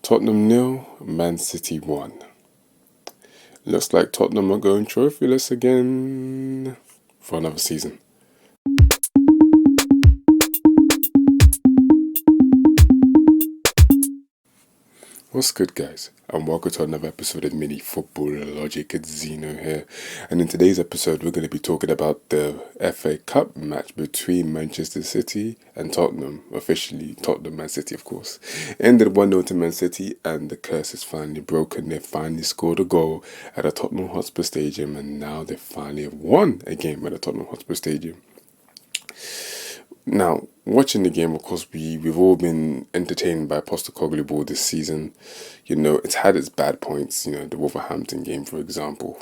Tottenham nil, Man City 1. Looks like Tottenham are going trophyless again for another season. What's good, guys? And welcome to another episode of Mini Football Logic. It's Zeno here. And in today's episode, we're going to be talking about the FA Cup match between Manchester City and Tottenham. Officially, Tottenham, Man City, of course. Ended 1-0 to Man City, and the curse is finally broken. They finally scored a goal at the Tottenham Hotspur Stadium, and now they finally have won a game at the Tottenham Hotspur Stadium. Now, watching the game, of course, we've all been entertained by Postecoglou ball this season. You know, it's had its bad points. You know, the Wolverhampton game, for example,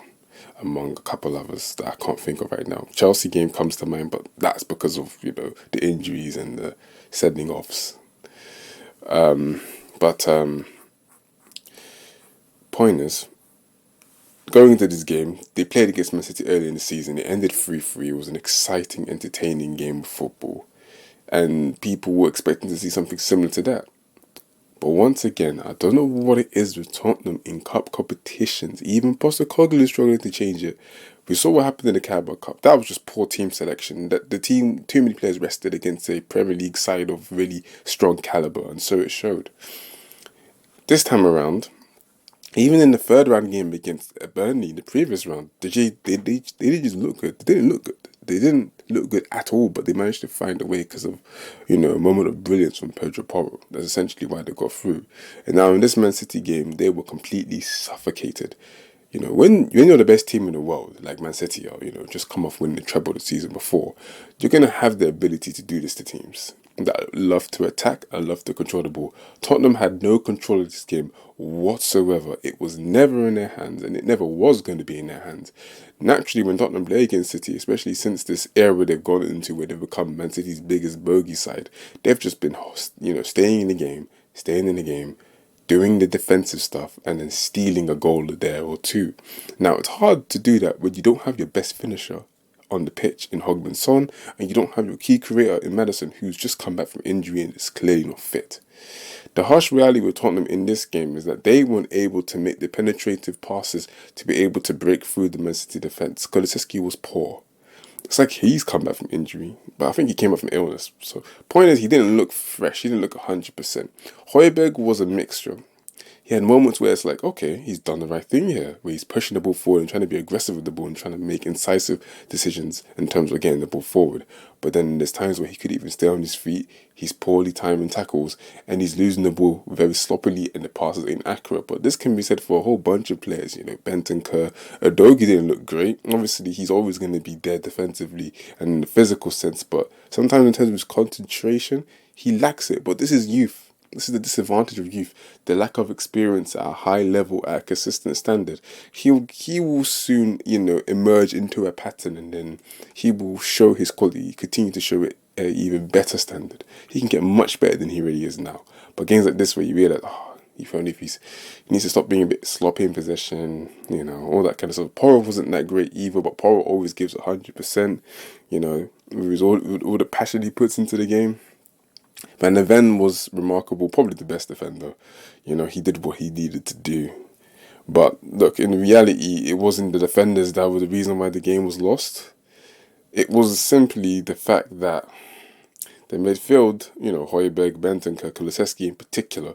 among a couple others that I can't think of right now. Chelsea game comes to mind, but that's because of, the injuries and the sending offs. Point is, going into this game, they played against Man City early in the season. It ended 3-3. It was an exciting, entertaining game of football. And people were expecting to see something similar to that. But once again, I don't know what it is with Tottenham in cup competitions. Even Postecoglou is struggling to change it. We saw what happened in the Carabao Cup. That was just poor team selection. That the team, too many players rested against a Premier League side of really strong calibre, and so it showed. This time around, even in the third round game against Burnley in the previous round, they didn't just look good. They didn't look good. They didn't look good at all, but they managed to find a way because of, a moment of brilliance from Pedro Porro. That's essentially why they got through. And now in this Man City game, they were completely suffocated. When you're the best team in the world, like Man City are, just come off winning the treble the season before, you're going to have the ability to do this to teams that love to attack and love to control the ball. Tottenham had no control of this game whatsoever. It was never in their hands, and it never was going to be in their hands. Naturally, when Tottenham play against City, especially since this era they've gone into where they've become Man City's biggest bogey side, they've just been, staying in the game, doing the defensive stuff, and then stealing a goal there or two. Now, it's hard to do that when you don't have your best finisher on the pitch in Hogman Son, and you don't have your key creator in Madison, who's just come back from injury and is clearly not fit. The harsh reality with Tottenham in this game is that they weren't able to make the penetrative passes to be able to break through the Man City defence. Kulusevski was poor. It's like he's come back from injury, but I think he came back from illness. So, point is, he didn't look fresh. He didn't look 100%. Højbjerg was a mixture. He had moments where it's like, okay, he's done the right thing here, where he's pushing the ball forward and trying to be aggressive with the ball and trying to make incisive decisions in terms of getting the ball forward. But then there's times where he could even stay on his feet, he's poorly timing tackles, and he's losing the ball very sloppily and the passes ain't accurate. But this can be said for a whole bunch of players, Bentancur. Udogie didn't look great. Obviously, he's always going to be there defensively and in the physical sense, but sometimes in terms of his concentration, he lacks it. But this is youth. This is the disadvantage of youth, the lack of experience at a high level, at a consistent standard. He will soon, emerge into a pattern, and then he will show his quality, continue to show it at an even better standard. He can get much better than he really is now. But games like this where you realize, he needs to stop being a bit sloppy in possession, all that kind of stuff. Porro wasn't that great either, but Porro always gives 100%, with all the passion he puts into the game. Van der Ven was remarkable, probably the best defender. He did what he needed to do. But look, in reality, it wasn't the defenders that were the reason why the game was lost. It was simply the fact that the midfield, Højbjerg, Bentancur, Kulusevski in particular,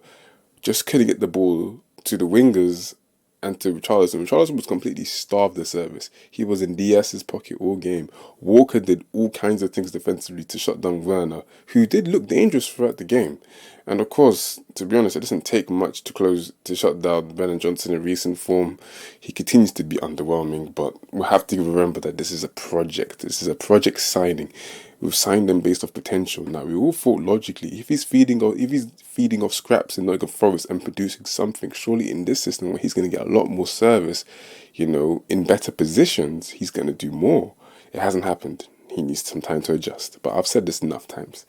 just couldn't get the ball to the wingers and to Richarlison. Richarlison was completely starved the service. He was in Diaz's pocket all game. Walker did all kinds of things defensively to shut down Werner, who did look dangerous throughout the game. And of course, to be honest, it doesn't take much to shut down Brennan Johnson in recent form. He continues to be underwhelming, but we'll have to remember that this is a project. This is a project signing. We've signed him based off potential. Now, we all thought logically, if he's feeding off scraps in Nottingham Forest and producing something, surely in this system where he's going to get a lot more service, in better positions, he's going to do more. It hasn't happened. He needs some time to adjust. But I've said this enough times.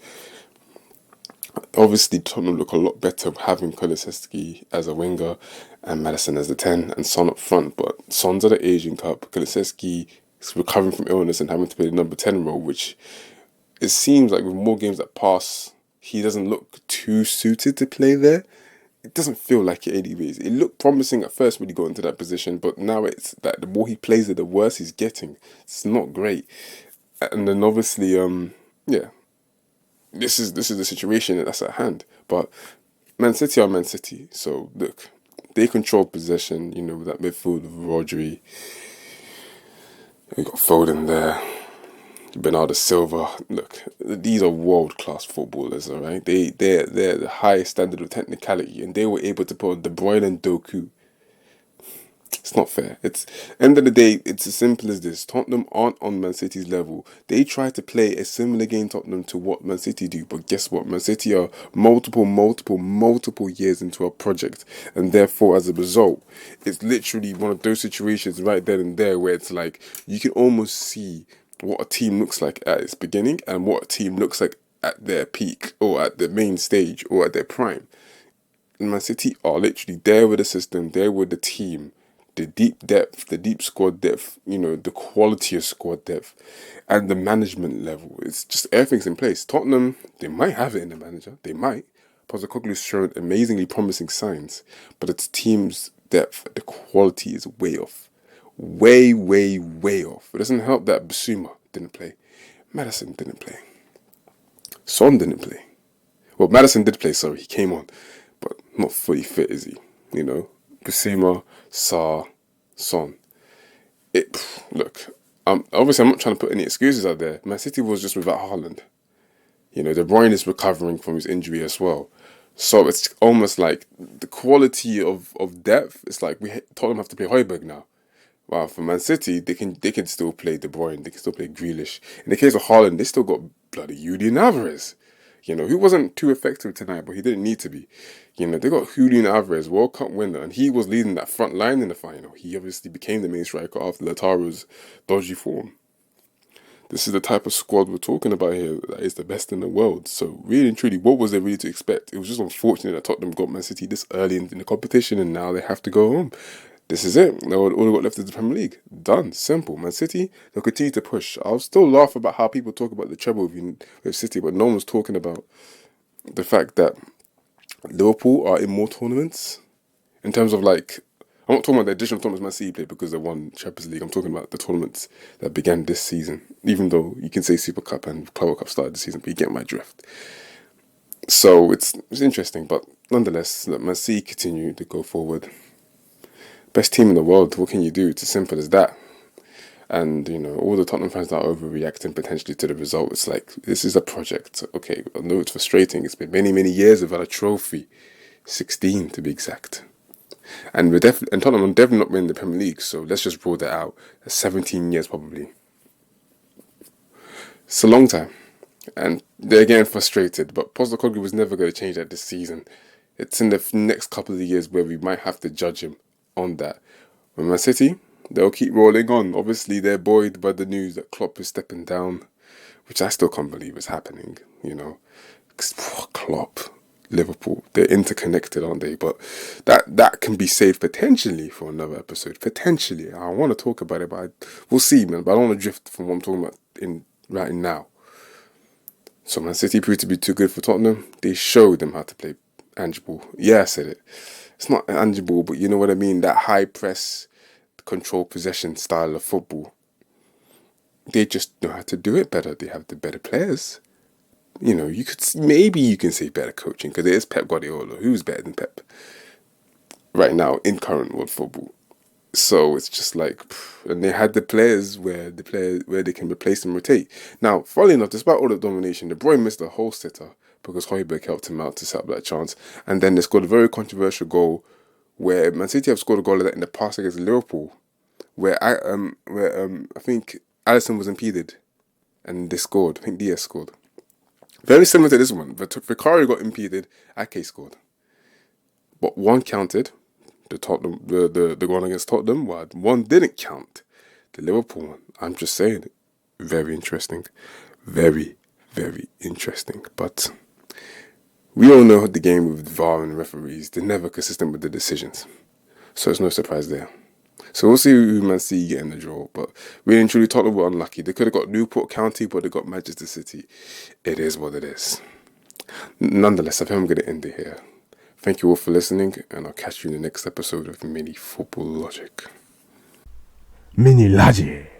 Obviously, Tottenham look a lot better having Kulusevski as a winger and Madison as the 10 and Son up front. But Son's at the Asian Cup. Kulusevski is recovering from illness and having to play the number 10 role, which it seems like with more games that pass, he doesn't look too suited to play there. it doesn't feel like it anyways. It looked promising at first when he got into that position, but now it's that the more he plays it, the worse he's getting. It's not great. And then obviously, yeah, this is the situation that's at hand. But Man City are Man City, so look, they control possession. You know, with that midfield of Rodri, we got Foden there, Bernardo Silva. Look, these are world class footballers. All right, they're the highest standard of technicality, and they were able to put on De Bruyne and Doku. It's not fair. It's end of the day, it's as simple as this. Tottenham aren't on Man City's level. They try to play a similar game, Tottenham, to what Man City do, but guess what? Man City are multiple years into a project, and therefore, as a result, it's literally one of those situations right then and there where it's like you can almost see what a team looks like at its beginning and what a team looks like at their peak or at the main stage or at their prime. Man City are literally there with the system, there with the team, the deep depth, the deep squad depth, you know, the quality of squad depth, and the management level. It's just everything's in place. Tottenham, they might have it in the manager, they might. Postecoglou's shown amazingly promising signs, but its team's depth, the quality is way off. Way off. It doesn't help that Basuma didn't play. Madison didn't play. Son didn't play. Well, Madison did play, sorry, he came on, but not fully fit, is he? You know, Basuma, Sarr, Son. Look, obviously I'm not trying to put any excuses out there. Man City was just without Haaland. You know, De Bruyne is recovering from his injury as well. So it's almost like the quality of depth, it's like Tottenham have to play Højbjerg now. Wow, for Man City, they can still play De Bruyne, they can still play Grealish. In the case of Haaland, they still got bloody Julian Alvarez. You know, he wasn't too effective tonight, but he didn't need to be. You know, they got Julian Alvarez, World Cup winner, and he was leading that front line in the final. He obviously became the main striker after Lautaro's dodgy form. This is the type of squad we're talking about here that is the best in the world. So really and truly, what was there really to expect? It was just unfortunate that Tottenham got Man City this early in the competition and now they have to go home. This is it. Now all they got left is the Premier League. Done. Simple. Man City, they'll continue to push. I'll still laugh about how people talk about the treble with City, but no one's talking about the fact that Liverpool are in more tournaments. In terms of like, I'm not talking about the additional tournaments Man City played because they won Champions League. I'm talking about the tournaments that began this season. Even though you can say Super Cup and Club World Cup started this season, but you get my drift. So it's interesting, but nonetheless, Man City continue to go forward. Best team in the world, what can you do? It's as simple as that. And, you know, all the Tottenham fans that are overreacting potentially to the result, it's like, this is a project. Okay, I know it's frustrating. It's been many years without a trophy. 16 to be exact. And Tottenham will definitely not win the Premier League, so let's just rule that out. 17 years probably. It's a long time. And they're getting frustrated, but Postecoglou was never going to change that this season. It's in the next couple of years where we might have to judge him on that. With Man City, they'll keep rolling on. Obviously, they're buoyed by the news that Klopp is stepping down, which I still can't believe is happening, you know. Klopp, Liverpool, they're interconnected, aren't they? But that can be saved potentially for another episode. Potentially. I want to talk about it, but we'll see, man. But I don't want to drift from what I'm talking about right now. So Man City proved to be too good for Tottenham. They showed them how to play Angeball. Yeah, I said it. It's not Angeball, but you know what I mean? That high press, control possession style of football. They just know how to do it better. They have the better players. You know, you can say better coaching because it is Pep Guardiola. Who's better than Pep right now in current world football? So it's just like, and they had the players where they can replace and rotate. Now, funnily enough, despite all the domination, De Bruyne missed a whole sitter because Højbjerg helped him out to set up that chance. And then they scored a very controversial goal where Man City have scored a goal like that in the past against Liverpool, where I think Alisson was impeded and they scored. I think Diaz scored. Very similar to this one. Vicario got impeded, Ake scored. But one counted. The one against Tottenham, while one didn't count. The Liverpool one. I'm just saying it. Very interesting. Very interesting. But we all know the game with VAR and referees. They're never consistent with the decisions. So it's no surprise there. So we'll see who Man City get in the draw. But really and truly, Tottenham were unlucky. They could have got Newport County, but they got Manchester City. It is what it is. Nonetheless, I think I'm going to end it here. Thank you all for listening, and I'll catch you in the next episode of Mini Football Logic. Mini Logic.